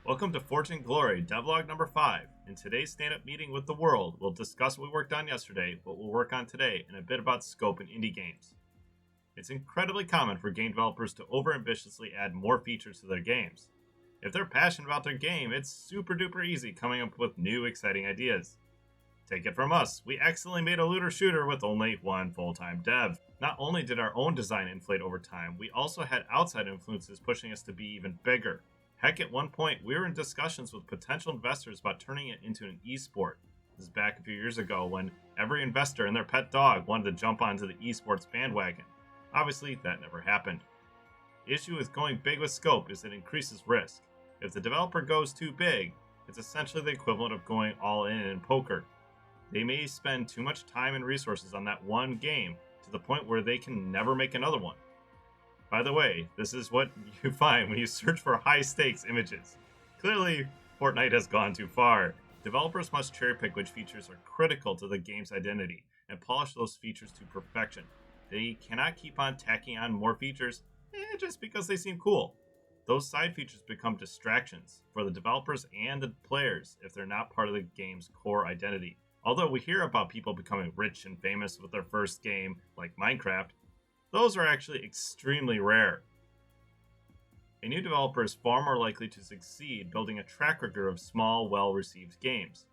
Welcome to Fortune Glory, Devlog number 5. In today's stand-up meeting with the world, we'll discuss what we worked on yesterday, what we'll work on today, and a bit about scope in indie games. It's incredibly common for game developers to over-ambitiously add more features to their games. If they're passionate about their game, it's super duper easy coming up with new exciting ideas. Take it from us, we accidentally made a Lunar Shooter with only one full-time dev. Not only did our own design inflate over time, we also had outside influences pushing us to be even bigger. Heck, at one point, we were in discussions with potential investors about turning it into an esport. This is back a few years ago when every investor and their pet dog wanted to jump onto the esports bandwagon. Obviously, that never happened. The issue with going big with scope is it increases risk. If the developer goes too big, it's essentially the equivalent of going all in poker. They may spend too much time and resources on that one game to the point where they can never make another one. By the way, this is what you find when you search for high-stakes images. Clearly, Fortnite has gone too far. Developers must cherry-pick which features are critical to the game's identity and polish those features to perfection. They cannot keep on tacking on more features just because they seem cool. Those side features become distractions for the developers and the players if they're not part of the game's core identity. Although we hear about people becoming rich and famous with their first game, like Minecraft, those are actually extremely rare. A new developer is far more likely to succeed building a track record of small, well-received games.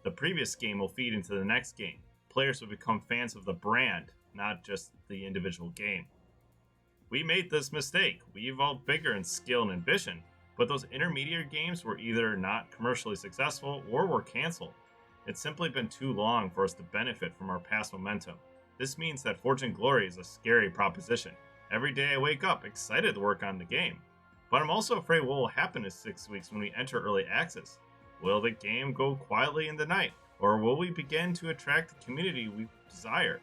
The previous game will feed into the next game. Players will become fans of the brand, not just the individual game. We made this mistake. We evolved bigger in skill and ambition, but those intermediate games were either not commercially successful or were canceled. It's simply been too long for us to benefit from our past momentum. This means that Fortune Glory is a scary proposition. Every day I wake up excited to work on the game. But I'm also afraid what will happen in 6 weeks when we enter early access. Will the game go quietly in the night? Or will we begin to attract the community we desire?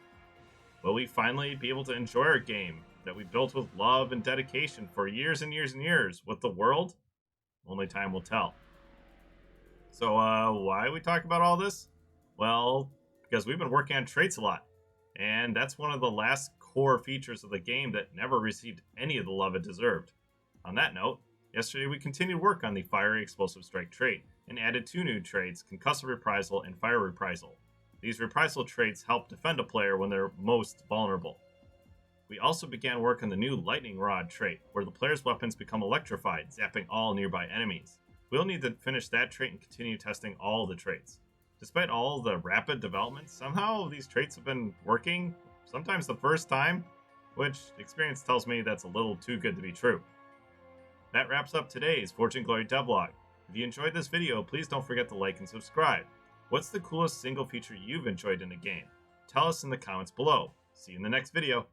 Will we finally be able to enjoy our game that we built with love and dedication for years and years and years with the world? Only time will tell. So why we talk about all this? Well, because we've been working on traits a lot. And that's one of the last core features of the game that never received any of the love it deserved. On that note, yesterday we continued work on the Fiery Explosive Strike trait and added 2 new traits, Concussive Reprisal and Fire Reprisal. These reprisal traits help defend a player when they're most vulnerable. We also began work on the new Lightning Rod trait, where the player's weapons become electrified, zapping all nearby enemies. We'll need to finish that trait and continue testing all the traits. Despite all the rapid development, somehow these traits have been working, sometimes the first time, which experience tells me that's a little too good to be true. That wraps up today's Fortune Glory Devlog. If you enjoyed this video, please don't forget to like and subscribe. What's the coolest single feature you've enjoyed in a game? Tell us in the comments below. See you in the next video.